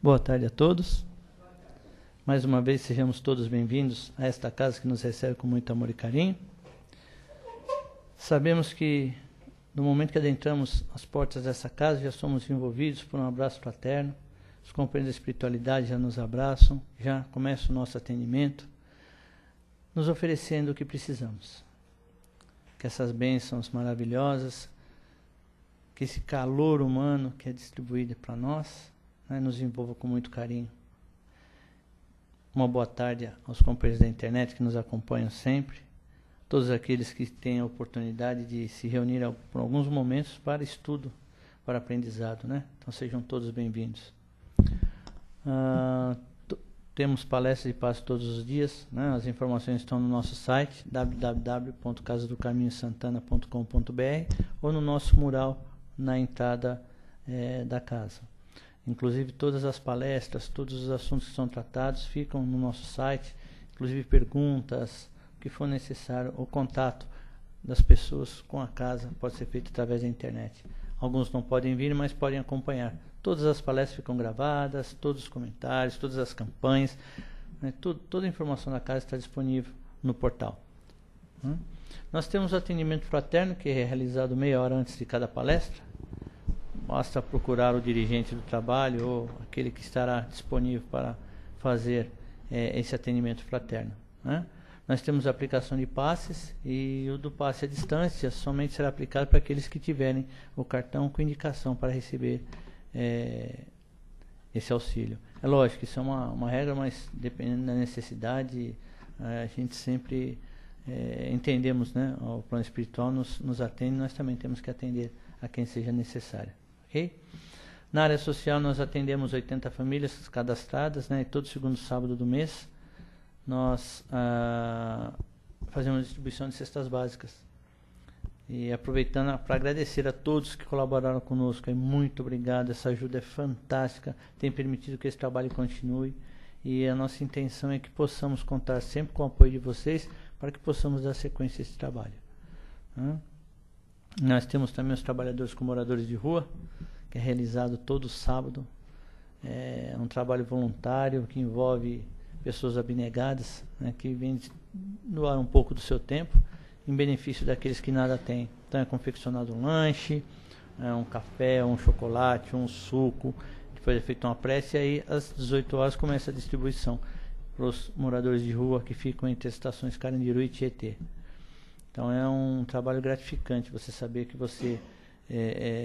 Boa tarde a todos. Mais uma vez sejamos todos bem-vindos a esta casa que nos recebe com muito amor e carinho. Sabemos que no momento que adentramos as portas dessa casa já somos envolvidos por um abraço fraterno. Os companheiros da espiritualidade já nos abraçam, já começa o nosso atendimento, nos oferecendo o que precisamos. Que essas bênçãos maravilhosas, que esse calor humano que é distribuído para nós, nos envolva com muito carinho. Uma boa tarde aos companheiros da internet que nos acompanham sempre, todos aqueles que têm a oportunidade de se reunir por alguns momentos para estudo, para aprendizado, né? Então sejam todos bem-vindos. Temos palestras de passe todos os dias, né? As informações estão no nosso site www.casadocaminhosantana.com.br ou no nosso mural na entrada da casa. Inclusive todas as palestras, todos os assuntos que são tratados ficam no nosso site, inclusive perguntas, o que for necessário, o contato das pessoas com a casa pode ser feito através da internet. Alguns não podem vir, mas podem acompanhar. Todas as palestras ficam gravadas, todos os comentários, todas as campanhas, né, toda a informação da casa está disponível no portal. Nós temos o atendimento fraterno, que é realizado meia hora antes de cada palestra. Basta procurar o dirigente do trabalho ou aquele que estará disponível para fazer esse atendimento fraterno, né? Nós temos a aplicação de passes e o do passe à distância somente será aplicado para aqueles que tiverem o cartão com indicação para receber esse auxílio. É lógico que isso é uma regra, mas dependendo da necessidade, a gente sempre entendemos, né? O plano espiritual nos atende, nós também temos que atender a quem seja necessário. Okay? Na área social nós atendemos 80 famílias cadastradas, né? E todo segundo sábado do mês nós fazemos distribuição de cestas básicas. E aproveitando para agradecer a todos que colaboraram conosco, muito obrigado, essa ajuda é fantástica, tem permitido que esse trabalho continue e a nossa intenção é que possamos contar sempre com o apoio de vocês para que possamos dar sequência a esse trabalho. Nós temos também os trabalhadores com moradores de rua, que é realizado todo sábado. É um trabalho voluntário que envolve pessoas abnegadas, né, que vêm doar um pouco do seu tempo em benefício daqueles que nada têm. Então é confeccionado um lanche, um café, um chocolate, um suco, depois é feita uma prece e aí às 18 horas começa a distribuição para os moradores de rua que ficam entre as estações Carandiru e Tietê. Então é um trabalho gratificante você saber que você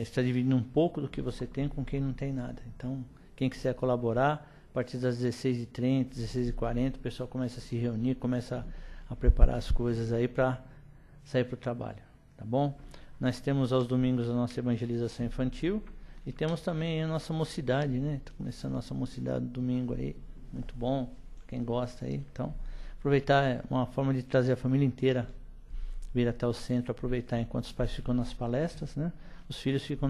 está dividindo um pouco do que você tem com quem não tem nada. Então quem quiser colaborar, a partir das 16h30, 16h40, o pessoal começa a se reunir, começa a preparar as coisas aí para sair para o trabalho, tá bom? Nós temos aos domingos a nossa evangelização infantil e temos também a nossa mocidade, né? Está começando a nossa mocidade no domingo aí, muito bom, quem gosta aí. Então, aproveitar uma forma de trazer a família inteira, vir até o centro, aproveitar enquanto os pais ficam nas palestras, né? Os filhos ficam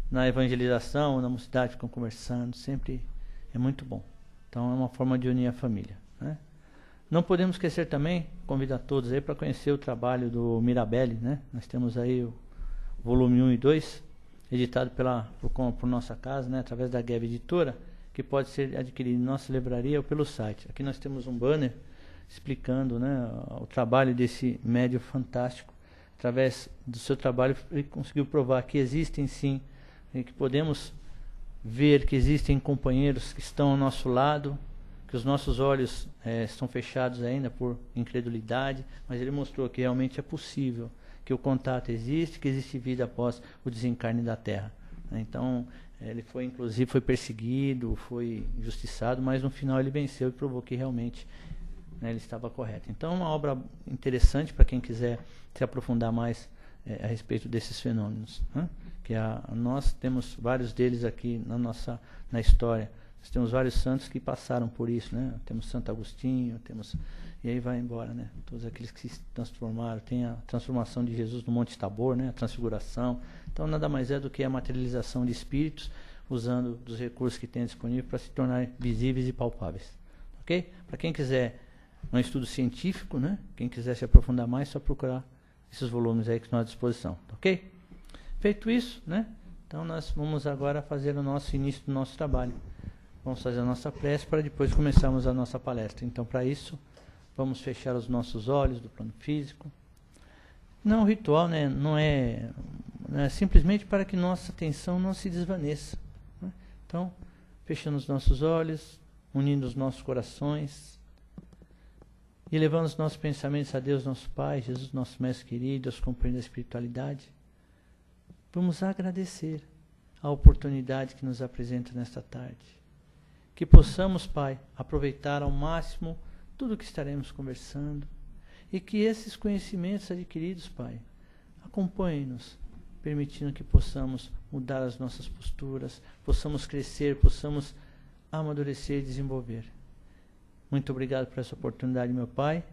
na evangelização, na mocidade, ficam conversando, sempre é muito bom. Então, é uma forma de unir a família, né? Não podemos esquecer também, convido a todos aí para conhecer o trabalho do Mirabelli, né? Nós temos aí o volume 1 e 2, editado por nossa casa, né? Através da Gueb Editora, que pode ser adquirido em nossa livraria ou pelo site. Aqui nós temos um banner explicando, né, o trabalho desse médium fantástico. Através do seu trabalho ele conseguiu provar que existem sim, que podemos ver que existem companheiros que estão ao nosso lado, que os nossos olhos estão fechados ainda por incredulidade, mas ele mostrou que realmente é possível, que o contato existe, que existe vida após o desencarne da Terra. Então, ele foi perseguido, foi injustiçado, mas no final ele venceu e provou que realmente, né, ele estava correto. Então, é uma obra interessante para quem quiser se aprofundar mais a respeito desses fenômenos, né? Que nós temos vários deles aqui na história. Nós temos vários santos que passaram por isso, né? Temos Santo Agostinho, e aí vai embora, né? Todos aqueles que se transformaram. Tem a transformação de Jesus no Monte Tabor, né? A transfiguração. Então nada mais é do que a materialização de espíritos usando dos recursos que tem disponível para se tornar visíveis e palpáveis. Ok? Para quem quiser um estudo científico, né? Quem quiser se aprofundar mais, é só procurar esses volumes aí que estão à disposição. Ok? Feito isso, né? Então nós vamos agora fazer o nosso início do nosso trabalho. Vamos fazer a nossa prece para depois começarmos a nossa palestra. Então, para isso, vamos fechar os nossos olhos do plano físico. Não, o ritual, né, não é simplesmente para que nossa atenção não se desvaneça, né? Então, fechando os nossos olhos, unindo os nossos corações e levando os nossos pensamentos a Deus, nosso Pai, Jesus, nosso Mestre querido, aos companheiros da espiritualidade. Vamos agradecer a oportunidade que nos apresenta nesta tarde. Que possamos, Pai, aproveitar ao máximo tudo o que estaremos conversando e que esses conhecimentos adquiridos, Pai, acompanhem-nos, permitindo que possamos mudar as nossas posturas, possamos crescer, possamos amadurecer e desenvolver. Muito obrigado por essa oportunidade, meu Pai,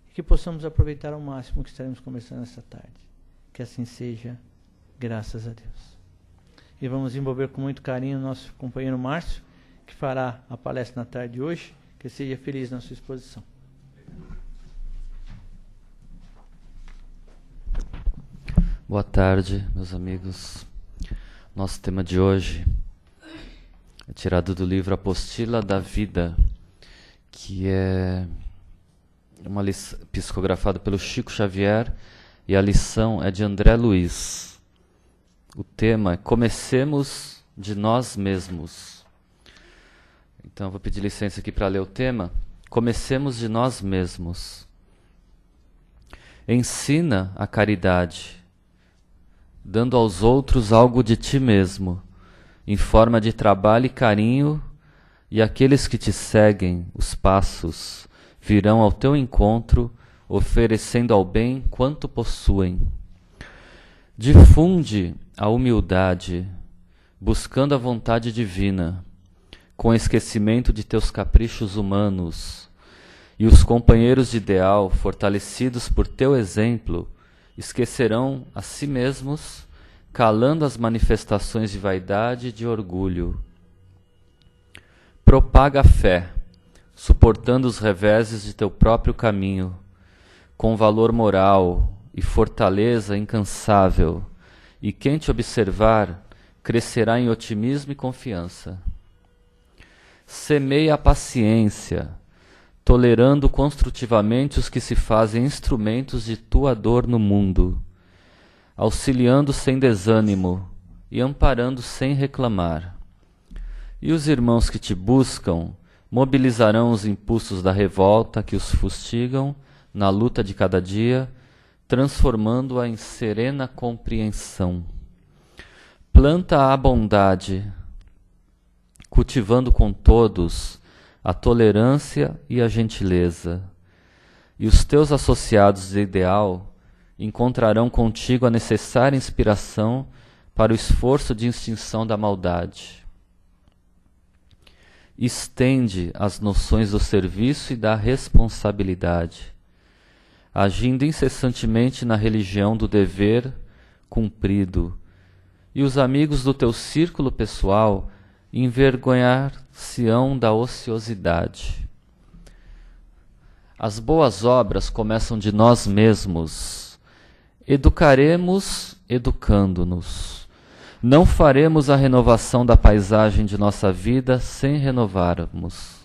e que possamos aproveitar ao máximo o que estaremos conversando esta tarde. Que assim seja, graças a Deus. E vamos envolver com muito carinho o nosso companheiro Márcio, que fará a palestra na tarde de hoje. Que seja feliz na sua exposição. Boa tarde, meus amigos. Nosso tema de hoje é tirado do livro Apostila da Vida, que é uma lição psicografada pelo Chico Xavier, e a lição é de André Luiz. O tema é Comecemos de Nós Mesmos. Então, eu vou pedir licença aqui para ler o tema. Comecemos de nós mesmos. Ensina a caridade, dando aos outros algo de ti mesmo, em forma de trabalho e carinho, e aqueles que te seguem os passos virão ao teu encontro, oferecendo ao bem quanto possuem. Difunde a humildade, buscando a vontade divina, com esquecimento de teus caprichos humanos, e os companheiros de ideal, fortalecidos por teu exemplo, esquecerão a si mesmos, calando as manifestações de vaidade e de orgulho. Propaga a fé, suportando os reveses de teu próprio caminho, com valor moral e fortaleza incansável, e quem te observar crescerá em otimismo e confiança. Semeia a paciência, tolerando construtivamente os que se fazem instrumentos de tua dor no mundo, auxiliando sem desânimo e amparando sem reclamar. E os irmãos que te buscam mobilizarão os impulsos da revolta que os fustigam na luta de cada dia, transformando-a em serena compreensão. Planta a bondade, cultivando com todos a tolerância e a gentileza, e os teus associados de ideal encontrarão contigo a necessária inspiração para o esforço de extinção da maldade. Estende as noções do serviço e da responsabilidade, agindo incessantemente na religião do dever cumprido, e os amigos do teu círculo pessoal envergonhar-se-ão da ociosidade. As boas obras começam de nós mesmos. Educaremos educando-nos. Não faremos a renovação da paisagem de nossa vida sem renovarmos.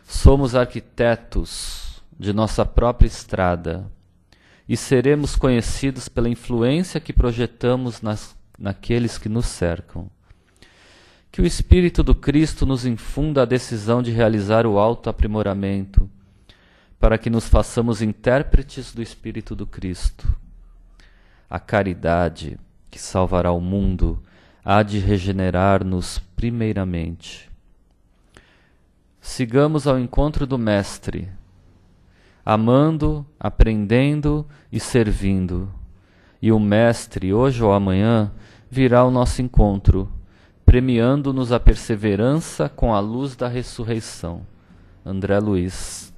Somos arquitetos de nossa própria estrada e seremos conhecidos pela influência que projetamos naqueles que nos cercam. Que o Espírito do Cristo nos infunda a decisão de realizar o autoaprimoramento, para que nos façamos intérpretes do Espírito do Cristo. A caridade, que salvará o mundo, há de regenerar-nos primeiramente. Sigamos ao encontro do Mestre, amando, aprendendo e servindo. E o Mestre, hoje ou amanhã, virá ao nosso encontro, premiando-nos a perseverança com a luz da ressurreição. André Luiz.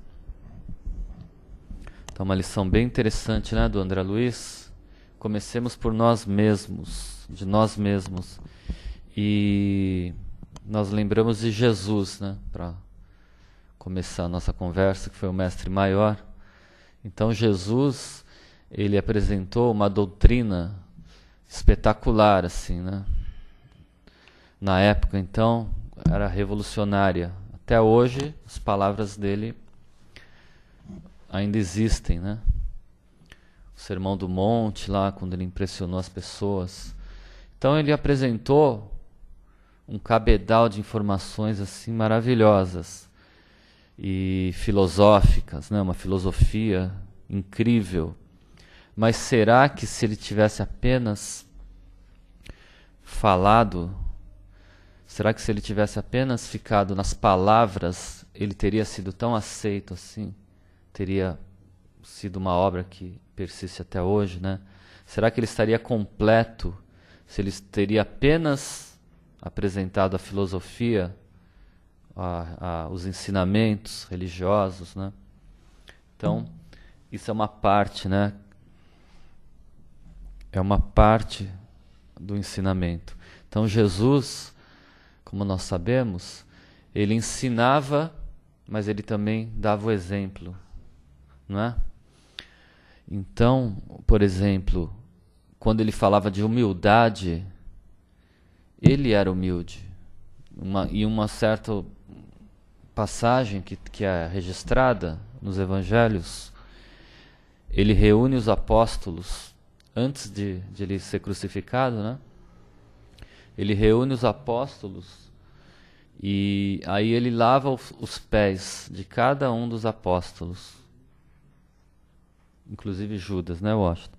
Então, uma lição bem interessante, né, do André Luiz. Comecemos por nós mesmos, de nós mesmos. E nós lembramos de Jesus, né, para começar a nossa conversa, que foi o mestre maior. Então, Jesus, ele apresentou uma doutrina espetacular, assim, né? Na época, então, era revolucionária. Até hoje, as palavras dele ainda existem, né? O Sermão do Monte, lá, quando ele impressionou as pessoas. Então, ele apresentou um cabedal de informações, assim, maravilhosas e filosóficas, né? Uma filosofia incrível. Mas será que se ele tivesse apenas falado, será que se ele tivesse apenas ficado nas palavras, ele teria sido tão aceito assim? Teria sido uma obra que persiste até hoje, né? Será que ele estaria completo se ele teria apenas apresentado a filosofia, os ensinamentos religiosos, né? Então, isso é uma parte, né? É uma parte do ensinamento. Então Jesus, como nós sabemos, ele ensinava, mas ele também dava o exemplo, não é? Então, por exemplo, quando ele falava de humildade, ele era humilde. E uma certa passagem que é registrada nos evangelhos, ele reúne os apóstolos antes de ele ser crucificado, né? Ele reúne os apóstolos e aí ele lava os pés de cada um dos apóstolos. Inclusive Judas, né, Washington?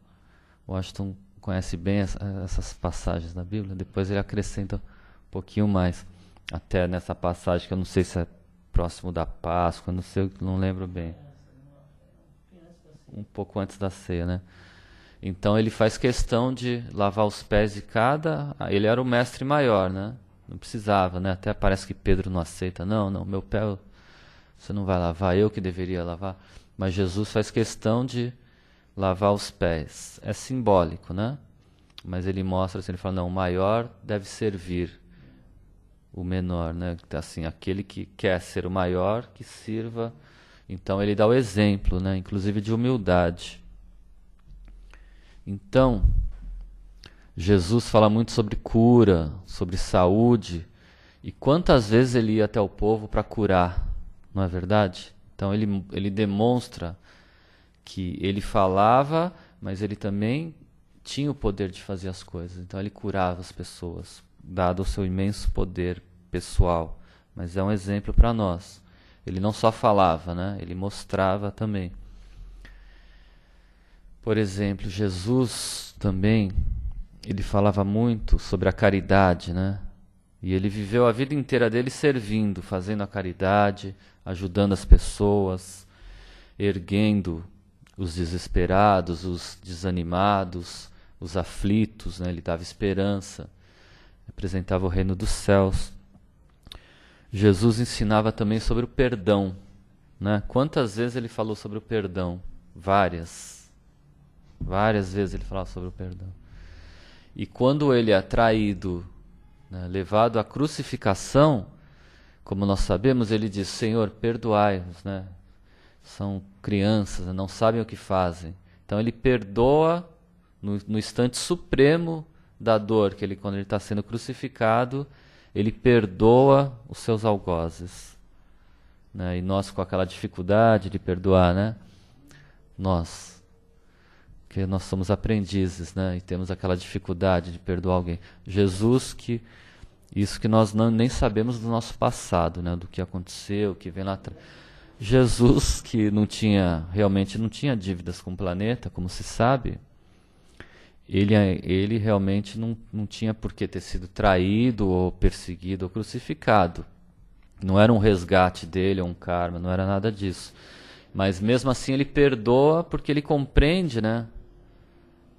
Washington conhece bem essas passagens da Bíblia, depois ele acrescenta um pouquinho mais. Até nessa passagem que eu não sei se é próximo da Páscoa, não lembro bem. Um pouco antes da ceia, né? Então ele faz questão de lavar os pés de cada... Ele era o mestre maior, né? Não precisava, né? Até parece que Pedro não aceita. Não, meu pé você não vai lavar, eu que deveria lavar. Mas Jesus faz questão de lavar os pés. É simbólico, né? Mas ele mostra, assim, ele fala, não, o maior deve servir o menor, né? Assim, aquele que quer ser o maior, que sirva. Então ele dá o exemplo, né? Inclusive de humildade. Então, Jesus fala muito sobre cura, sobre saúde, e quantas vezes ele ia até o povo para curar, não é verdade? Então ele demonstra que ele falava, mas ele também tinha o poder de fazer as coisas. Então ele curava as pessoas, dado o seu imenso poder pessoal. Mas é um exemplo para nós. Ele não só falava, né? Ele mostrava também. Por exemplo, Jesus também, ele falava muito sobre a caridade, né? E ele viveu a vida inteira dele servindo, fazendo a caridade, ajudando as pessoas, erguendo os desesperados, os desanimados, os aflitos, né? Ele dava esperança, representava o reino dos céus. Jesus ensinava também sobre o perdão, né? Quantas vezes ele falou sobre o perdão? Várias vezes ele falava sobre o perdão. E quando ele é traído, né, levado à crucificação, como nós sabemos, ele diz, Senhor, perdoai-os, né? São crianças, né? Não sabem o que fazem. Então ele perdoa no instante supremo da dor, quando ele está sendo crucificado, ele perdoa os seus algozes, né? E nós com aquela dificuldade de perdoar, né? Que nós somos aprendizes, né? E temos aquela dificuldade de perdoar alguém. Jesus, isso que nós nem sabemos do nosso passado, né? Do que aconteceu, que vem lá atrás. Jesus, que realmente não tinha dívidas com o planeta, como se sabe, ele realmente não tinha por que ter sido traído, ou perseguido, ou crucificado. Não era um resgate dele, ou um karma, não era nada disso. Mas mesmo assim ele perdoa porque ele compreende, né,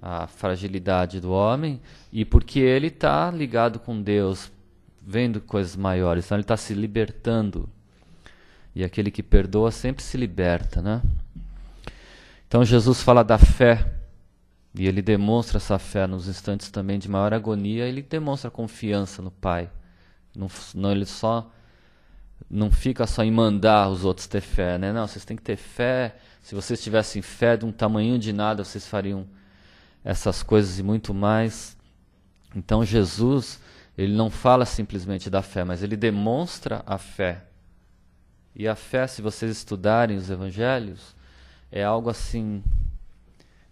a fragilidade do homem e porque ele está ligado com Deus, vendo coisas maiores, então ele está se libertando. E aquele que perdoa sempre se liberta, né? Então Jesus fala da fé e ele demonstra essa fé nos instantes também de maior agonia, ele demonstra confiança no Pai. Ele não fica só em mandar os outros ter fé, né? Não, vocês têm que ter fé. Se vocês tivessem fé de um tamanho de nada, vocês fariam essas coisas e muito mais. Então Jesus, ele não fala simplesmente da fé, mas ele demonstra a fé. E a fé, se vocês estudarem os evangelhos, é algo assim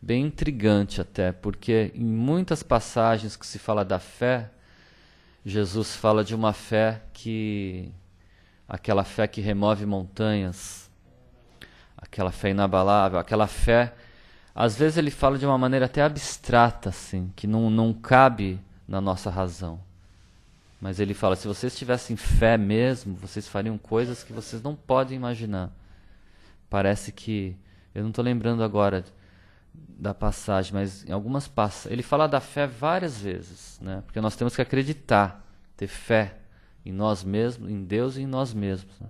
bem intrigante até, porque em muitas passagens que se fala da fé, Jesus fala de uma fé aquela fé que remove montanhas, aquela fé inabalável, aquela fé, às vezes ele fala de uma maneira até abstrata, assim, que não cabe na nossa razão. Mas ele fala, se vocês tivessem fé mesmo, vocês fariam coisas que vocês não podem imaginar. Parece que, eu não estou lembrando agora da passagem, mas em algumas passagens, ele fala da fé várias vezes, né? Porque nós temos que acreditar, ter fé em nós mesmos, em Deus e em nós mesmos, né?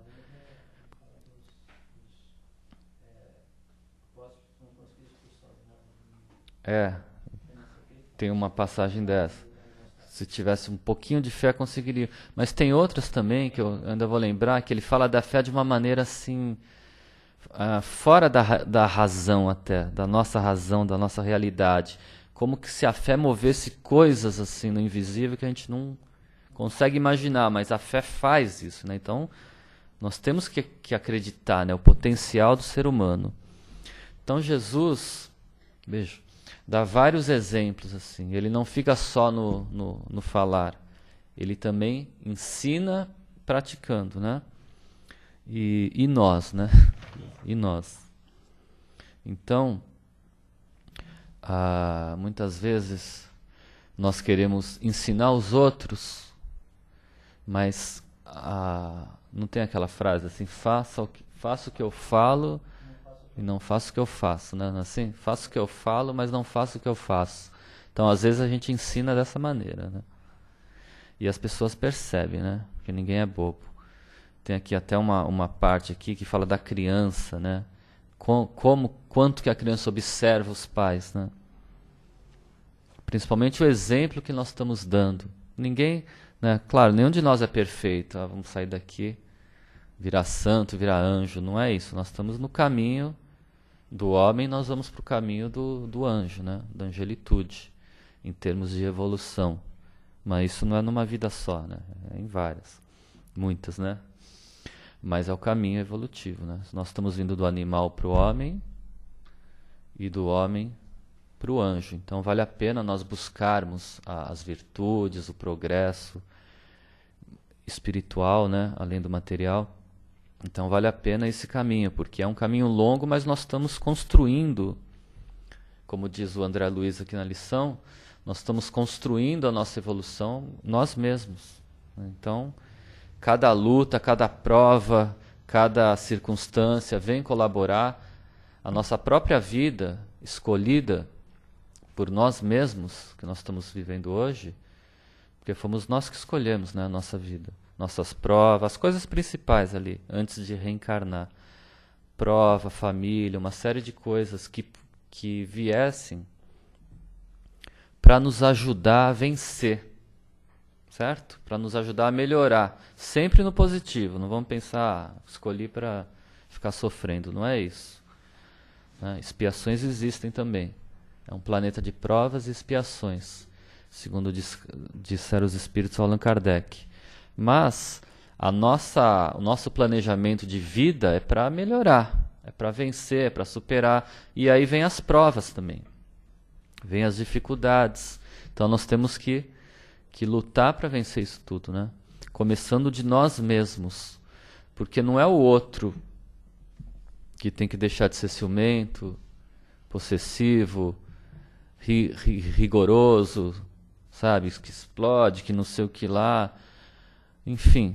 Tem uma passagem dessa. Se tivesse um pouquinho de fé, conseguiria. Mas tem outras também, que eu ainda vou lembrar, que ele fala da fé de uma maneira assim, fora da razão até, da nossa razão, da nossa realidade. Como que se a fé movesse coisas assim no invisível que a gente não consegue imaginar, mas a fé faz isso, né? Então, nós temos que acreditar, né? O potencial do ser humano. Então, Jesus, dá vários exemplos assim. Ele não fica só no falar. Ele também ensina praticando, né? E nós, né? E nós. Então, muitas vezes nós queremos ensinar os outros, mas não tem aquela frase assim, faça o que eu falo e não faço o que eu faço, né? Assim, faço o que eu falo, mas não faço o que eu faço. Então, às vezes a gente ensina dessa maneira, né? E as pessoas percebem, né? Porque ninguém é bobo. Tem aqui até uma parte aqui que fala da criança, né? Quanto que a criança observa os pais, né? Principalmente o exemplo que nós estamos dando. Ninguém, né? Claro, nenhum de nós é perfeito. Vamos sair daqui, virar santo, virar anjo. Não é isso. Nós estamos no caminho do homem, nós vamos para o caminho do anjo, né? Da angelitude, em termos de evolução. Mas isso não é numa vida só, né? É em várias, muitas, né? Mas é o caminho evolutivo, né? Nós estamos vindo do animal para o homem e do homem para o anjo. Então vale a pena nós buscarmos as virtudes, o progresso espiritual, né? Além do material. Então vale a pena esse caminho, porque é um caminho longo, mas nós estamos construindo, como diz o André Luiz aqui na lição, nós estamos construindo a nossa evolução nós mesmos. Então, cada luta, cada prova, cada circunstância vem colaborar. A nossa própria vida, escolhida por nós mesmos, que nós estamos vivendo hoje, porque fomos nós que escolhemos, né, a nossa vida. Nossas provas, as coisas principais ali, antes de reencarnar. Prova, família, uma série de coisas que viessem para nos ajudar a vencer, certo? Para nos ajudar a melhorar, sempre no positivo. Não vamos pensar, escolhi para ficar sofrendo, não é isso. Né? Expiações existem também. É um planeta de provas e expiações, segundo disseram os espíritos Allan Kardec. Mas o nosso planejamento de vida é para melhorar, é para vencer, é para superar. E aí vem as provas também, vem as dificuldades. Então nós temos que lutar para vencer isso tudo, né? Começando de nós mesmos, porque não é o outro que tem que deixar de ser ciumento, possessivo, rigoroso, sabe? Que explode, que não sei o que lá. Enfim,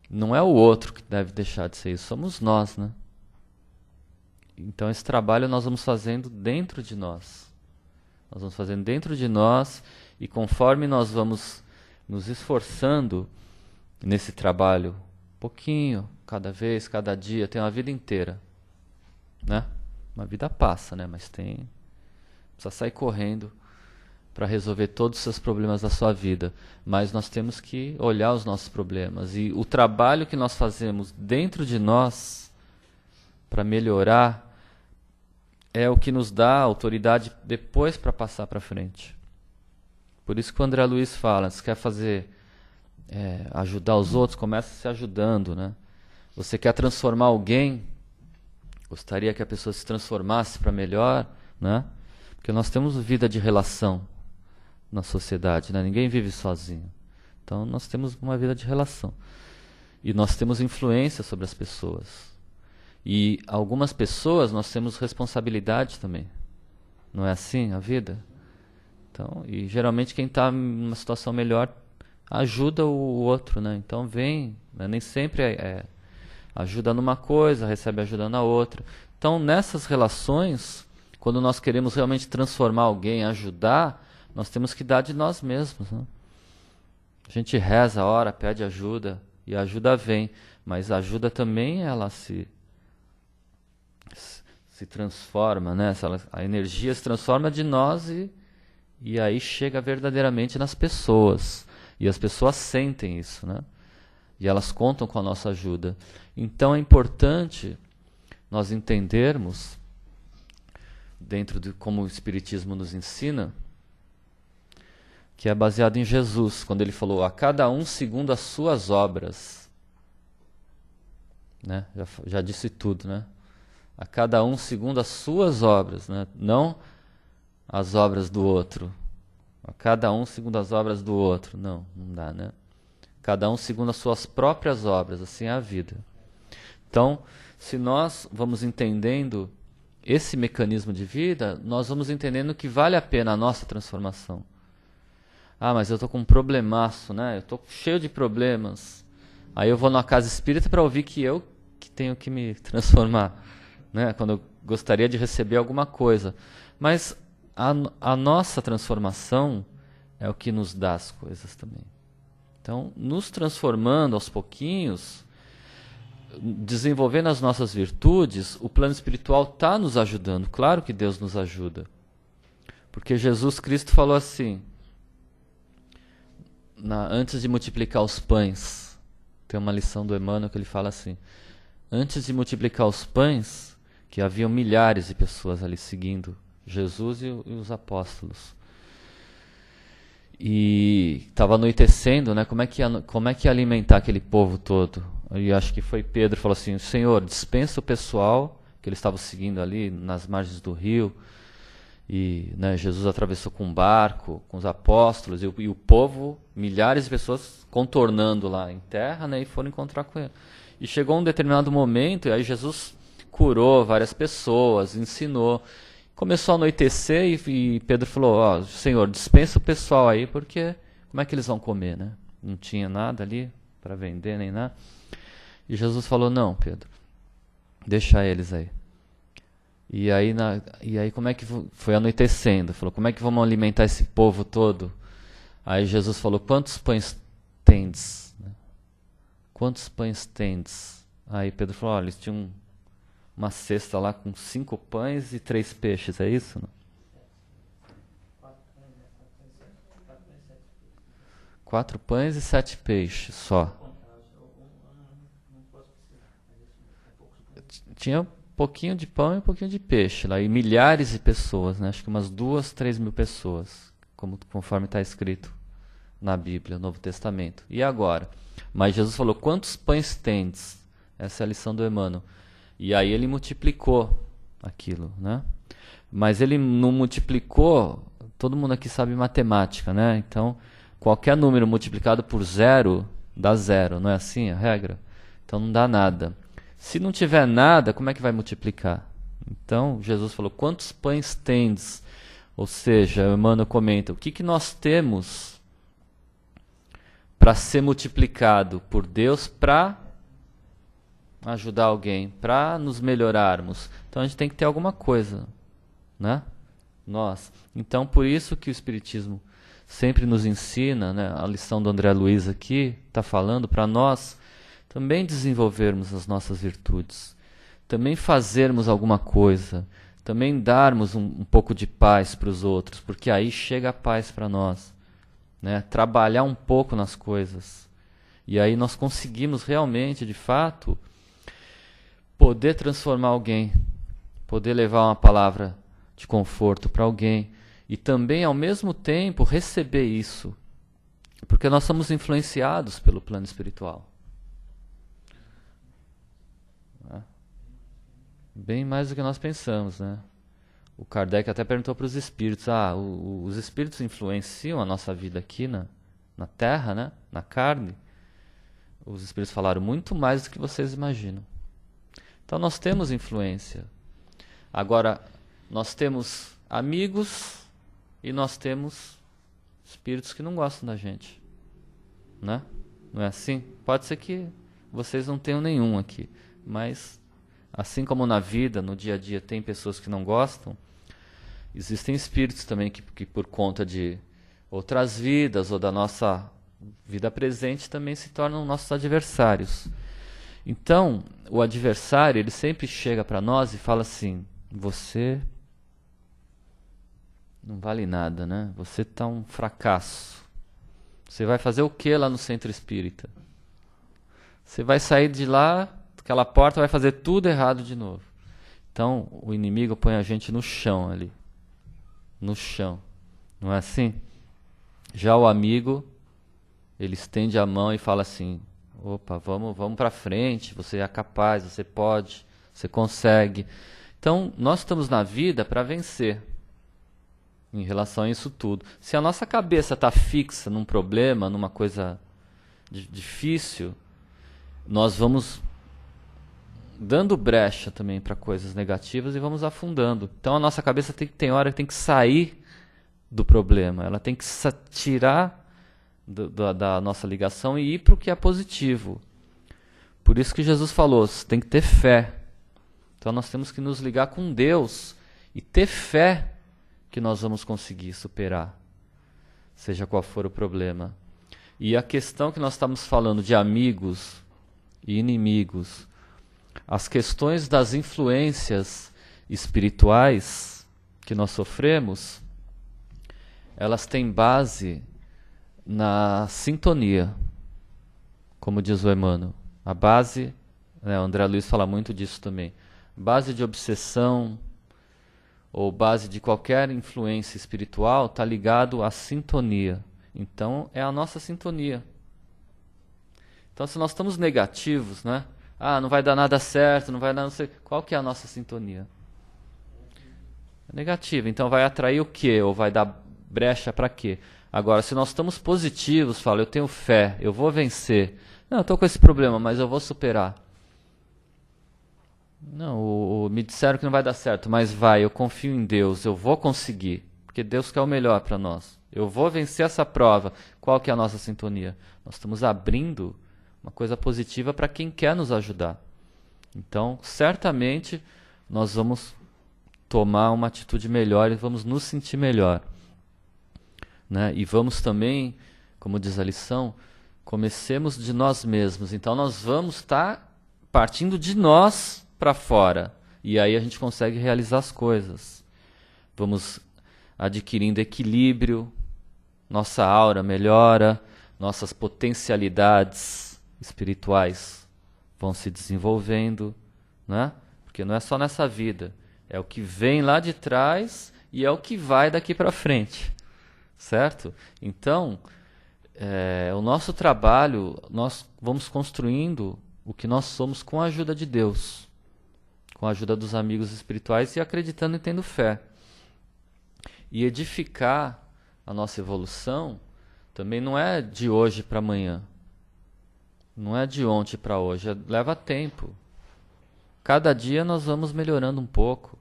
não é o outro que deve deixar de ser isso, somos nós, né? Então esse trabalho nós vamos fazendo dentro de nós. Nós vamos fazendo dentro de nós e conforme nós vamos nos esforçando nesse trabalho, pouquinho, cada vez, cada dia, tem uma vida inteira, né? Uma vida passa, né? Mas precisa sair correndo para resolver todos os seus problemas da sua vida. Mas nós temos que olhar os nossos problemas. E o trabalho que nós fazemos dentro de nós para melhorar é o que nos dá autoridade depois para passar para frente. Por isso que o André Luiz fala, se quer ajudar os outros, começa se ajudando, né? Você quer transformar alguém, gostaria que a pessoa se transformasse para melhor, né? Porque nós temos vida de relação na sociedade, né? Ninguém vive sozinho. Então nós temos uma vida de relação. E nós temos influência sobre as pessoas. E algumas pessoas nós temos responsabilidade também. Não é assim a vida? Então, e geralmente quem está numa situação melhor ajuda o outro, né? Então vem, né? Nem sempre ajuda numa coisa, recebe ajuda na outra. Então nessas relações, quando nós queremos realmente transformar alguém, ajudar, nós temos que dar de nós mesmos, né? A gente reza, ora, pede ajuda, e a ajuda vem, mas a ajuda também ela se transforma, né? A energia se transforma de nós e aí chega verdadeiramente nas pessoas. E as pessoas sentem isso, né? E elas contam com a nossa ajuda. Então é importante nós entendermos, dentro de como o Espiritismo nos ensina, que é baseado em Jesus, quando ele falou, a cada um segundo as suas obras. Né? Já disse tudo, né? A cada um segundo as suas obras, né? Não as obras do outro. A cada um segundo as obras do outro. Não dá, né? Cada um segundo as suas próprias obras, assim é a vida. Então, se nós vamos entendendo esse mecanismo de vida, nós vamos entendendo que vale a pena a nossa transformação. Ah, mas eu estou com um problemaço, né? Eu estou cheio de problemas. Aí eu vou numa casa espírita para ouvir que eu que tenho que me transformar, né? Quando eu gostaria de receber alguma coisa. Mas a nossa transformação é o que nos dá as coisas também. Então, nos transformando aos pouquinhos, desenvolvendo as nossas virtudes, o plano espiritual está nos ajudando. Claro que Deus nos ajuda. Porque Jesus Cristo falou assim, antes de multiplicar os pães, tem uma lição do Emmanuel que ele fala assim, antes de multiplicar os pães, que haviam milhares de pessoas ali seguindo Jesus e os apóstolos. E estava anoitecendo, né? Como é que ia alimentar aquele povo todo? E acho que foi Pedro, falou assim, Senhor, dispensa o pessoal, que eles estavam seguindo ali nas margens do rio, e né, Jesus atravessou com um barco, com os apóstolos, e o povo, milhares de pessoas contornando lá em terra, né, e foram encontrar com ele. E chegou um determinado momento, e aí Jesus curou várias pessoas, ensinou. Começou a anoitecer e Pedro falou, Senhor, dispensa o pessoal aí, porque como é que eles vão comer, né? Não tinha nada ali para vender, nem nada. E Jesus falou, não, Pedro, deixa eles aí. E aí como é que foi anoitecendo? Falou, como é que vamos alimentar esse povo todo? Aí Jesus falou, quantos pães tendes? Quantos pães tendes? Aí Pedro falou, eles tinham uma cesta lá com 5 pães e 3 peixes, é isso? Não? 4 pães e 7 peixes só. Tinha um pouquinho de pão e um pouquinho de peixe lá, e milhares de pessoas, né? Acho que umas 2, 3 mil pessoas, conforme está escrito na Bíblia, no Novo Testamento. E agora? Mas Jesus falou, quantos pães tendes? Essa é a lição do Emmanuel. E aí ele multiplicou aquilo, né? Mas ele não multiplicou, todo mundo aqui sabe matemática, né? Então, qualquer número multiplicado por 0 dá 0, não é assim a regra? Então não dá nada. Se não tiver nada, como é que vai multiplicar? Então, Jesus falou, quantos pães tendes? Ou seja, o Emmanuel comenta, o que nós temos para ser multiplicado por Deus para ajudar alguém, para nos melhorarmos? Então a gente tem que ter alguma coisa, né? Nós. Então por isso que o Espiritismo sempre nos ensina, né? A lição do André Luiz aqui está falando para nós também desenvolvermos as nossas virtudes, também fazermos alguma coisa, também darmos um pouco de paz para os outros, porque aí chega a paz para nós, né? Trabalhar um pouco nas coisas, e aí nós conseguimos realmente, de fato, poder transformar alguém, poder levar uma palavra de conforto para alguém. e também, ao mesmo tempo, receber isso. Porque nós somos influenciados pelo plano espiritual. Bem mais do que nós pensamos, né? O Kardec até perguntou para os espíritos, os espíritos influenciam a nossa vida aqui na Terra, né? Na carne? Os espíritos falaram muito mais do que vocês imaginam. Então nós temos influência. Agora, nós temos amigos e nós temos espíritos que não gostam da gente, né? Não é assim? Pode ser que vocês não tenham nenhum aqui, mas assim como na vida, no dia a dia, tem pessoas que não gostam, existem espíritos também que por conta de outras vidas ou da nossa vida presente também se tornam nossos adversários. Então, o adversário, ele sempre chega para nós e fala assim: você não vale nada, né? Você está um fracasso. Você vai fazer o que lá no centro espírita? Você vai sair de lá, aquela porta, vai fazer tudo errado de novo. Então, o inimigo põe a gente no chão ali. No chão. Não é assim? Já o amigo, ele estende a mão e fala assim: opa, vamos para frente, você é capaz, você pode, você consegue. Então, nós estamos na vida para vencer em relação a isso tudo. Se a nossa cabeça está fixa num problema, numa coisa difícil, nós vamos dando brecha também para coisas negativas e vamos afundando. Então a nossa cabeça tem hora que tem que sair do problema, ela tem que tirar da nossa ligação e ir para o que é positivo. Por isso que Jesus falou, você tem que ter fé. Então nós temos que nos ligar com Deus e ter fé que nós vamos conseguir superar, seja qual for o problema. E a questão que nós estamos falando de amigos e inimigos, as questões das influências espirituais que nós sofremos, elas têm base na sintonia, como diz o Emmanuel. A base, né, o André Luiz fala muito disso também, base de obsessão ou base de qualquer influência espiritual está ligado à sintonia. Então é a nossa sintonia. Então se nós estamos negativos, né? Não vai dar nada certo, não vai dar, não sei. Qual que é a nossa sintonia? É negativa. Então vai atrair o quê? Ou vai dar brecha para quê? Agora, se nós estamos positivos, fala, eu tenho fé, eu vou vencer. Não, eu estou com esse problema, mas eu vou superar. Não, me disseram que não vai dar certo, mas vai, eu confio em Deus, eu vou conseguir. Porque Deus quer o melhor para nós. Eu vou vencer essa prova. Qual que é a nossa sintonia? Nós estamos abrindo uma coisa positiva para quem quer nos ajudar. Então, certamente, nós vamos tomar uma atitude melhor e vamos nos sentir melhor. Né? E vamos também, como diz a lição, comecemos de nós mesmos. Então, nós vamos estar partindo de nós para fora. E aí a gente consegue realizar as coisas. Vamos adquirindo equilíbrio, nossa aura melhora, nossas potencialidades espirituais vão se desenvolvendo, né? Porque não é só nessa vida, é o que vem lá de trás e é o que vai daqui para frente, certo? Então, o nosso trabalho, nós vamos construindo o que nós somos com a ajuda de Deus, com a ajuda dos amigos espirituais e acreditando e tendo fé. E edificar a nossa evolução também não é de hoje para amanhã. Não é de ontem para hoje. Leva tempo. Cada dia nós vamos melhorando um pouco.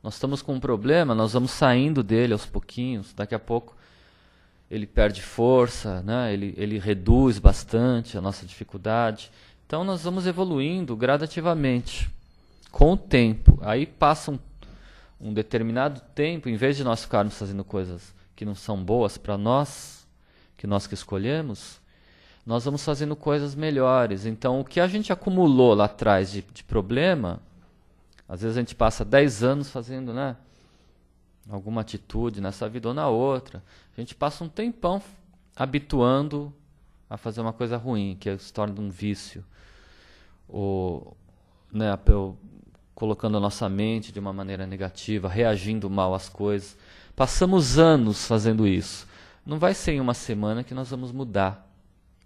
Nós estamos com um problema, nós vamos saindo dele aos pouquinhos. Daqui a pouco ele perde força, né? Ele reduz bastante a nossa dificuldade. Então nós vamos evoluindo gradativamente, com o tempo. Aí passa um determinado tempo, em vez de nós ficarmos fazendo coisas que não são boas para nós, que nós que escolhemos, nós vamos fazendo coisas melhores. Então, o que a gente acumulou lá atrás de problema, às vezes a gente passa 10 anos fazendo, né, alguma atitude nessa vida ou na outra. A gente passa um tempão habituando a fazer uma coisa ruim, que se torna um vício. Ou, né, colocando a nossa mente de uma maneira negativa, reagindo mal às coisas. Passamos anos fazendo isso. Não vai ser em uma semana que nós vamos mudar,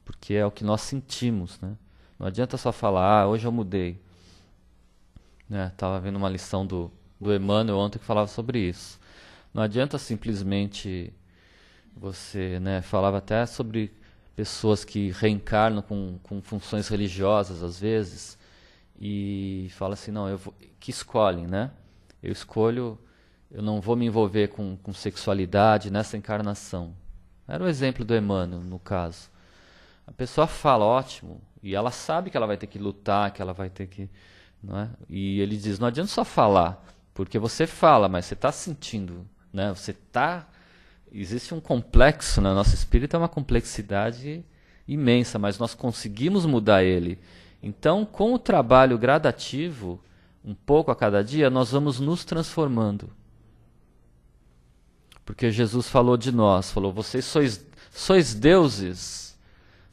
porque é o que nós sentimos, né? Não adianta só falar, hoje eu mudei. Estava vendo uma lição do Emmanuel ontem que falava sobre isso. Não adianta simplesmente você, falava até sobre pessoas que reencarnam com funções religiosas às vezes e fala assim, não, que escolhem, né? Eu escolho, eu não vou me envolver com sexualidade nessa encarnação. Era o exemplo do Emmanuel, no caso. A pessoa fala, ótimo, e ela sabe que ela vai ter que lutar, que ela vai ter que... Não é? E ele diz, não adianta só falar, porque você fala, mas você está sentindo, né? Você está... Existe um complexo, né? Nosso espírito é uma complexidade imensa, mas nós conseguimos mudar ele. Então, com o trabalho gradativo, um pouco a cada dia, nós vamos nos transformando. Porque Jesus falou de nós, falou, vocês sois deuses,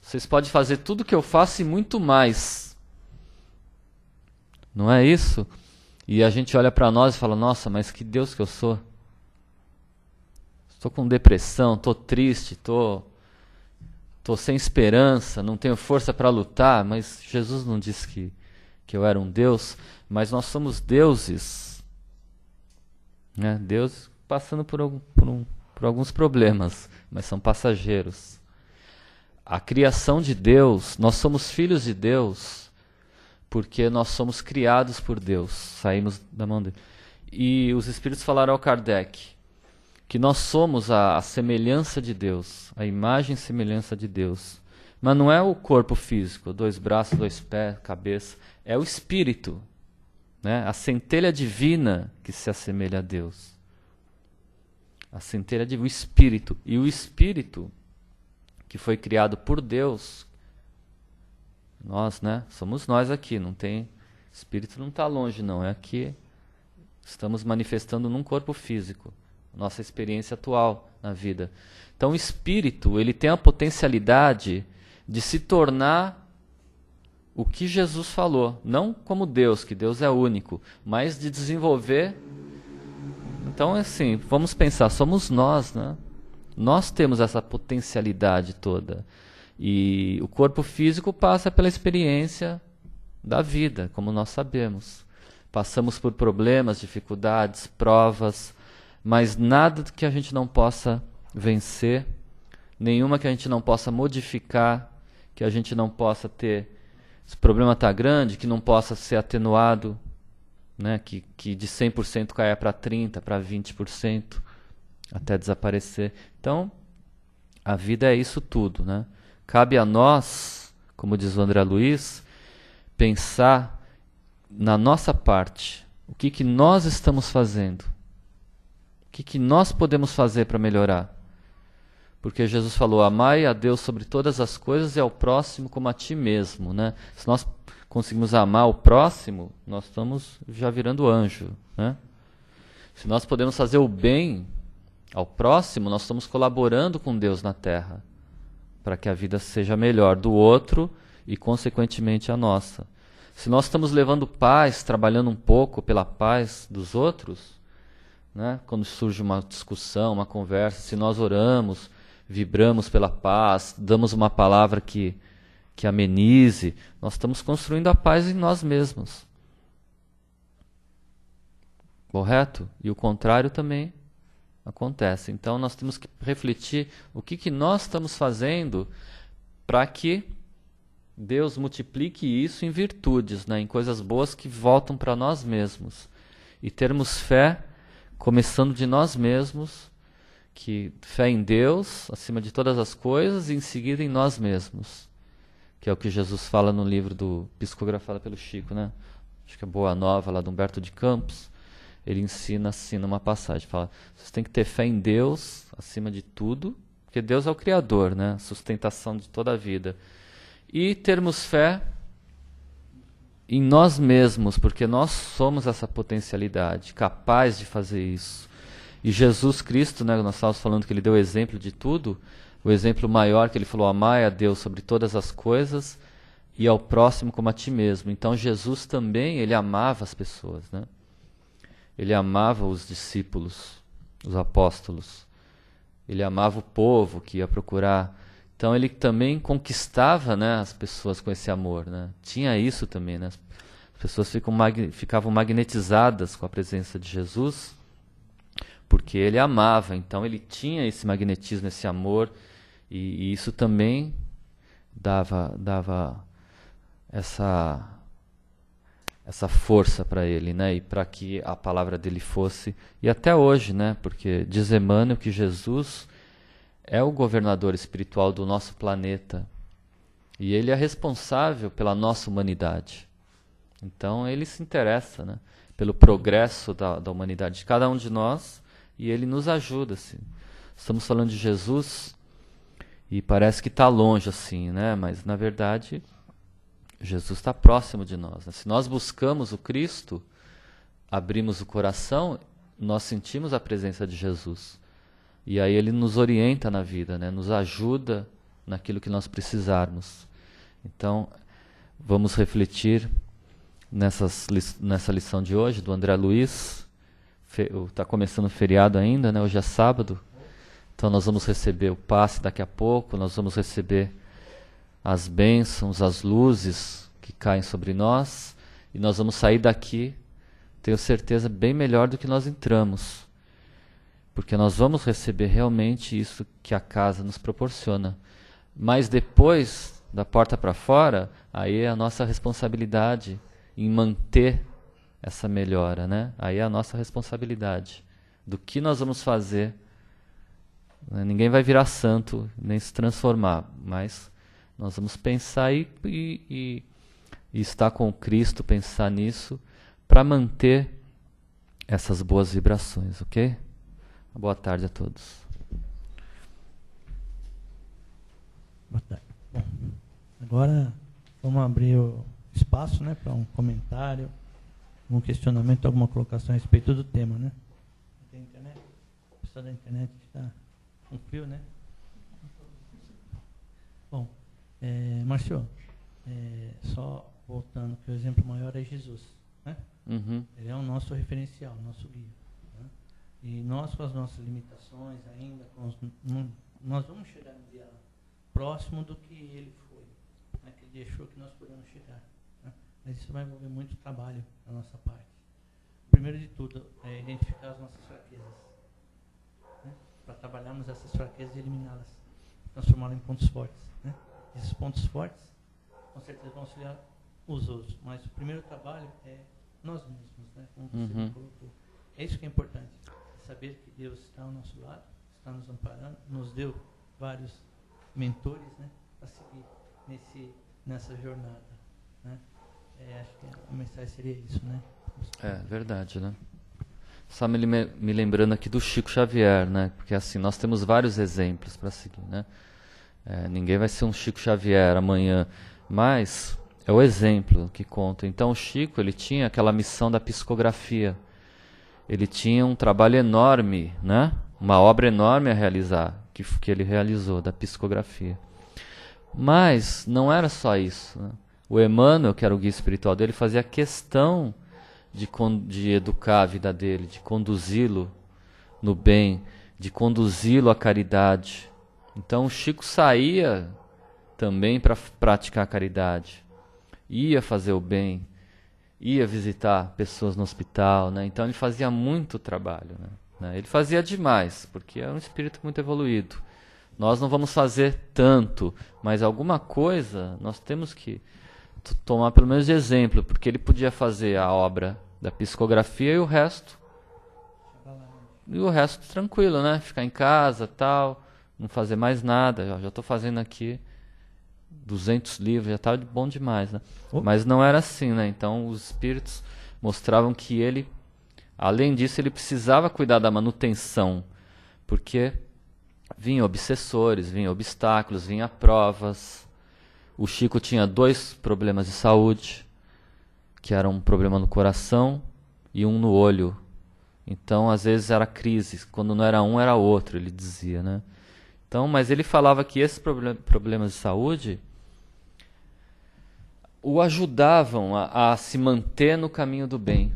vocês podem fazer tudo o que eu faço e muito mais. Não é isso? E a gente olha para nós e fala, nossa, mas que Deus que eu sou. Estou com depressão, estou triste, estou sem esperança, não tenho força para lutar, mas Jesus não disse que eu era um Deus, mas nós somos deuses. Né? Deus passando por alguns problemas, mas são passageiros. A criação de Deus, nós somos filhos de Deus, porque nós somos criados por Deus, saímos da mão dele. E os Espíritos falaram ao Kardec que nós somos a semelhança de Deus, a imagem e semelhança de Deus. Mas não é o corpo físico, 2 braços, 2 pés, cabeça, é o espírito, né? A centelha divina que se assemelha a Deus. A centelha divina, o espírito. E o espírito que foi criado por Deus, nós, somos nós aqui, não tem... Espírito não está longe, não, é aqui. Estamos manifestando num corpo físico. Nossa experiência atual na vida. Então o espírito, ele tem a potencialidade de se tornar o que Jesus falou. Não como Deus, que Deus é único, mas de desenvolver. Então, assim, vamos pensar, somos nós, né? Nós temos essa potencialidade toda. E o corpo físico passa pela experiência da vida, como nós sabemos. Passamos por problemas, dificuldades, provas, mas nada que a gente não possa vencer, nenhuma que a gente não possa modificar, que a gente não possa ter, esse problema está grande, que não possa ser atenuado, né? que de 100% caia para 30%, para 20%, até desaparecer. Então, a vida é isso tudo. Né? Cabe a nós, como diz o André Luiz, pensar na nossa parte, o que nós estamos fazendo. O que nós podemos fazer para melhorar? Porque Jesus falou, amai a Deus sobre todas as coisas e ao próximo como a ti mesmo. Né? Se nós conseguimos amar o próximo, nós estamos já virando anjo. Né? Se nós podemos fazer o bem ao próximo, nós estamos colaborando com Deus na Terra, para que a vida seja melhor do outro e, consequentemente, a nossa. Se nós estamos levando paz, trabalhando um pouco pela paz dos outros, né? Quando surge uma discussão, uma conversa, se nós oramos, vibramos pela paz, damos uma palavra que amenize, nós estamos construindo a paz em nós mesmos. Correto? E o contrário também acontece. Então nós temos que refletir o que nós estamos fazendo para que Deus multiplique isso em virtudes, né? Em coisas boas que voltam para nós mesmos. E termos fé, começando de nós mesmos, que fé em Deus, acima de todas as coisas, e em seguida em nós mesmos. Que é o que Jesus fala no livro do Psicografado pelo Chico, né? Acho que é Boa Nova, lá do Humberto de Campos. Ele ensina assim numa passagem, fala, vocês têm que ter fé em Deus, acima de tudo, porque Deus é o Criador, né? A sustentação de toda a vida. E termos fé em nós mesmos, porque nós somos essa potencialidade, capaz de fazer isso. E Jesus Cristo, né, nós estávamos falando que ele deu exemplo de tudo, o exemplo maior que ele falou, amai a Deus sobre todas as coisas e ao próximo como a ti mesmo. Então Jesus também, ele amava as pessoas, né? Ele amava os discípulos. os apóstolos. Ele amava o povo que ia procurar. Então ele também conquistava, né, as pessoas com esse amor, né? Tinha isso também, né? As pessoas ficavam magnetizadas com a presença de Jesus, porque ele amava. Então ele tinha esse magnetismo, esse amor, e isso também dava essa força para ele, né? E para que a palavra dele fosse, e até hoje, né? Porque diz Emmanuel que Jesus é o governador espiritual do nosso planeta e ele é responsável pela nossa humanidade. Então ele se interessa, né, pelo progresso da humanidade de cada um de nós, e ele nos ajuda, assim. Estamos falando de Jesus e parece que está longe, assim, né? Mas na verdade Jesus está próximo de nós, né? Se nós buscamos o Cristo, abrimos o coração, nós sentimos a presença de Jesus. E aí ele nos orienta na vida, né? Nos ajuda naquilo que nós precisarmos. Então, vamos refletir nessa lição de hoje, do André Luiz. Está começando o feriado ainda, né? Hoje é sábado. Então nós vamos receber o passe daqui a pouco, nós vamos receber as bênçãos, as luzes que caem sobre nós, e nós vamos sair daqui, tenho certeza, bem melhor do que nós entramos. Porque nós vamos receber realmente isso que a casa nos proporciona. Mas depois, da porta para fora, aí é a nossa responsabilidade em manter essa melhora, né? Aí é a nossa responsabilidade do que nós vamos fazer. Ninguém vai virar santo, nem se transformar, mas nós vamos pensar e estar com Cristo, pensar nisso, para manter essas boas vibrações, ok? Boa tarde a todos. Boa tarde. Bom, agora vamos abrir o espaço, né, para um comentário, um questionamento, alguma colocação a respeito do tema, né? Tem internet? O pessoal da internet está com frio, né? Bom, Márcio, só voltando, que o exemplo maior é Jesus, né? Uhum. Ele é o nosso referencial, o nosso guia. Né? E nós, com as nossas limitações ainda, nós vamos chegar um dia próximo do que ele foi, né? Que ele deixou que nós podemos chegar. Né? Mas isso vai envolver muito trabalho da nossa parte. Primeiro de tudo, é identificar as nossas fraquezas, né? Para trabalharmos essas fraquezas e eliminá-las, transformá-las em pontos fortes. Né? Esses pontos fortes, com certeza, vão auxiliar os outros. Mas o primeiro trabalho é nós mesmos, né? Como você colocou. É isso que é importante. Saber que Deus está ao nosso lado, está nos amparando, nos deu vários mentores, né, para seguir nessa jornada. Né? Acho que a mensagem seria isso, né? É verdade, né? Só me lembrando aqui do Chico Xavier, né? Porque assim, nós temos vários exemplos para seguir, né? Ninguém vai ser um Chico Xavier amanhã, mas é o exemplo que conta. Então o Chico, ele tinha aquela missão da psicografia. Ele tinha um trabalho enorme, né? Uma obra enorme a realizar, que ele realizou, da psicografia. Mas não era só isso, né? O Emmanuel, que era o guia espiritual dele, fazia questão de educar a vida dele, de conduzi-lo no bem, de conduzi-lo à caridade. Então o Chico saía também para praticar a caridade, ia fazer o bem, ia visitar pessoas no hospital, né? Então ele fazia muito trabalho, né? Ele fazia demais, porque é um espírito muito evoluído. Nós não vamos fazer tanto, mas alguma coisa nós temos que tomar pelo menos de exemplo, porque ele podia fazer a obra da psicografia e o resto tranquilo, né? Ficar em casa, tal, não fazer mais nada. Já estou fazendo aqui 200 livros, já está bom demais, né? Mas não era assim, né? Então os espíritos mostravam que ele, além disso, ele precisava cuidar da manutenção, porque vinham obsessores, vinham obstáculos, vinham provas. O Chico tinha 2 problemas de saúde, que eram um problema no coração e um no olho. Então, às vezes era crise, quando não era um, era outro, ele dizia, né? Então, mas ele falava que esses problemas de saúde o ajudavam a se manter no caminho do bem.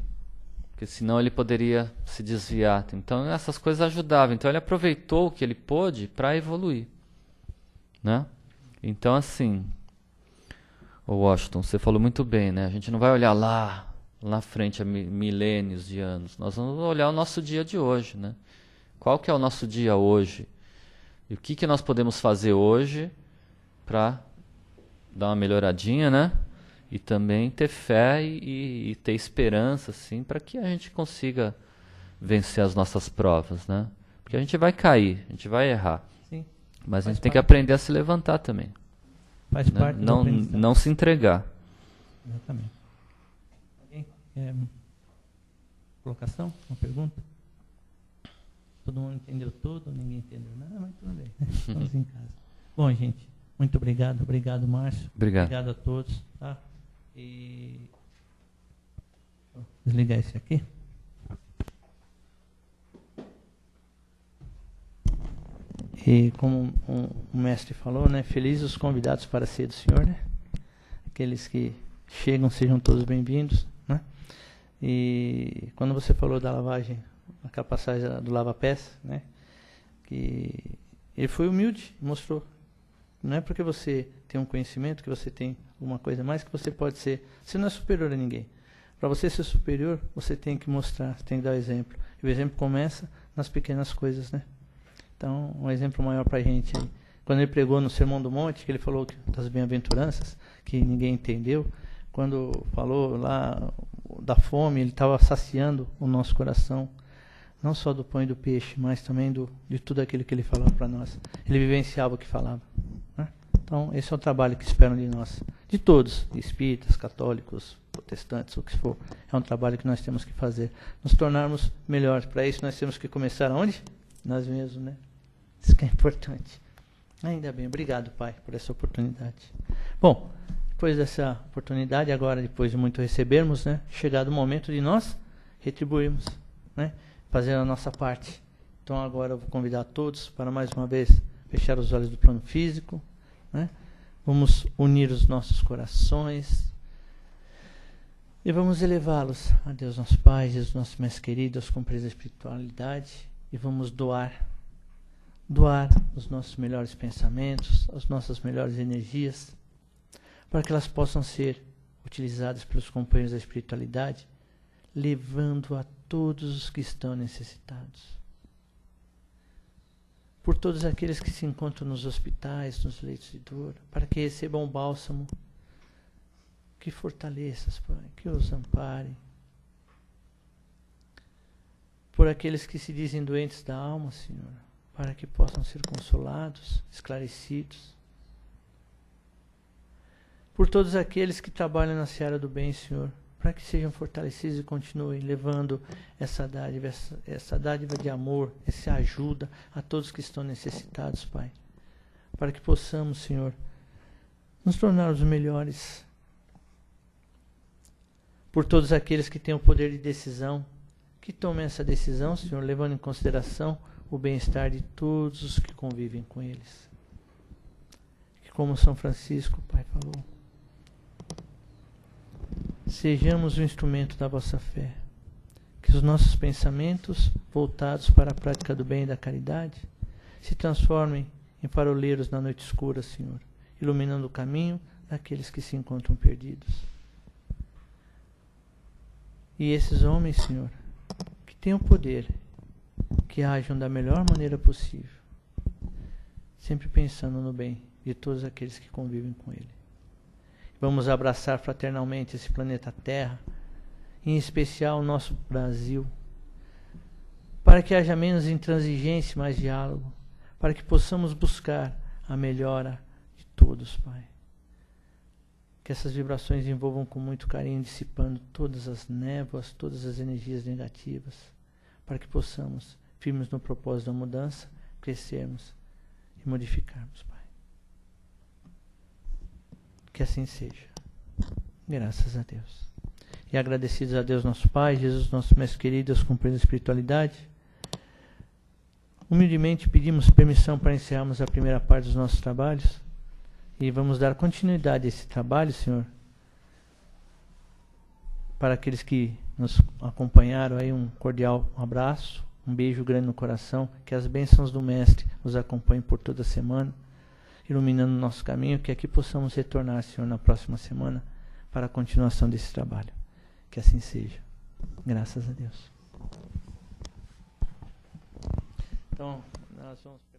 porque senão ele poderia se desviar. Então essas coisas ajudavam. Então ele aproveitou o que ele pôde para evoluir, né? Então assim, o Washington, você falou muito bem, né? A gente não vai olhar lá na frente a milênios de anos. Nós vamos olhar o nosso dia de hoje, né? Qual que é o nosso dia hoje? E o que nós podemos fazer hoje para dar uma melhoradinha, né? E também ter fé e ter esperança, assim, para que a gente consiga vencer as nossas provas, né? Porque a gente vai cair, a gente vai errar. Sim. Mas a gente Faz tem que parte. aprender a se levantar também. Faz Né? parte do aprendizado. Não se entregar. Exatamente. Alguém quer colocação? Uma pergunta? Todo mundo entendeu tudo? Ninguém entendeu nada, mas tudo bem. Estamos em casa. Bom, gente, muito obrigado. Obrigado, Márcio. Obrigado. Obrigado a todos. Tá? E vou desligar esse aqui. E como o mestre falou, né? Felizes os convidados para ser do Senhor, né? Aqueles que chegam sejam todos bem-vindos, né? E quando você falou da lavagem, aquela passagem do lava-pés, né? Que ele foi humilde, mostrou. Não é porque você tem um conhecimento, que você tem alguma coisa a mais, que você pode ser. Você não é superior a ninguém. Para você ser superior, você tem que mostrar, você tem que dar o exemplo. E o exemplo começa nas pequenas coisas, né? Então, um exemplo maior para a gente. Quando ele pregou no Sermão do Monte, que ele falou das bem-aventuranças, que ninguém entendeu. Quando falou lá da fome, ele estava saciando o nosso coração. Não só do pão e do peixe, mas também de tudo aquilo que ele falava para nós. Ele vivenciava o que falava. Né? Então, esse é o trabalho que esperam de nós. De todos, espíritas, católicos, protestantes, o que for. É um trabalho que nós temos que fazer. Nos tornarmos melhores. Para isso, nós temos que começar onde? Nós mesmos, né? Isso que é importante. Ainda bem. Obrigado, Pai, por essa oportunidade. Bom, depois dessa oportunidade, agora, depois de muito recebermos, né? Chegado o momento de nós retribuirmos, né? Fazer a nossa parte. Então agora eu vou convidar todos para mais uma vez fechar os olhos do plano físico, né? Vamos unir os nossos corações e vamos elevá-los a Deus nosso Pai, Jesus nosso Mestre querido, aos companheiros da espiritualidade, e vamos doar os nossos melhores pensamentos, as nossas melhores energias, para que elas possam ser utilizadas pelos companheiros da espiritualidade, levando a todos os que estão necessitados. Por todos aqueles que se encontram nos hospitais, nos leitos de dor, para que recebam o bálsamo que fortaleça, Pai, que os ampare. Por aqueles que se dizem doentes da alma, Senhor, para que possam ser consolados, esclarecidos. Por todos aqueles que trabalham na seara do bem, Senhor, para que sejam fortalecidos e continuem levando essa dádiva de amor, essa ajuda a todos que estão necessitados, Pai. Para que possamos, Senhor, nos tornar os melhores. Por todos aqueles que têm o poder de decisão, que tomem essa decisão, Senhor, levando em consideração o bem-estar de todos os que convivem com eles. Que como São Francisco, Pai, falou, sejamos o instrumento da vossa fé. Que os nossos pensamentos, voltados para a prática do bem e da caridade, se transformem em faroleiros na noite escura, Senhor, iluminando o caminho daqueles que se encontram perdidos. E esses homens, Senhor, que têm o poder, que ajam da melhor maneira possível, sempre pensando no bem de todos aqueles que convivem com Ele. Vamos abraçar fraternalmente esse planeta Terra, em especial o nosso Brasil, para que haja menos intransigência e mais diálogo, para que possamos buscar a melhora de todos, Pai. Que essas vibrações envolvam com muito carinho, dissipando todas as névoas, todas as energias negativas, para que possamos, firmes no propósito da mudança, crescermos e modificarmos, Pai. Que assim seja. Graças a Deus. E agradecidos a Deus nosso Pai, Jesus nosso Mestre querido, aos companheiros da espiritualidade, humildemente pedimos permissão para encerrarmos a primeira parte dos nossos trabalhos e vamos dar continuidade a esse trabalho, Senhor, para aqueles que nos acompanharam aí, um cordial abraço, um beijo grande no coração, que as bênçãos do Mestre nos acompanhem por toda a semana, iluminando o nosso caminho, que aqui possamos retornar, Senhor, na próxima semana, para a continuação desse trabalho. Que assim seja. Graças a Deus. Então, nós vamos...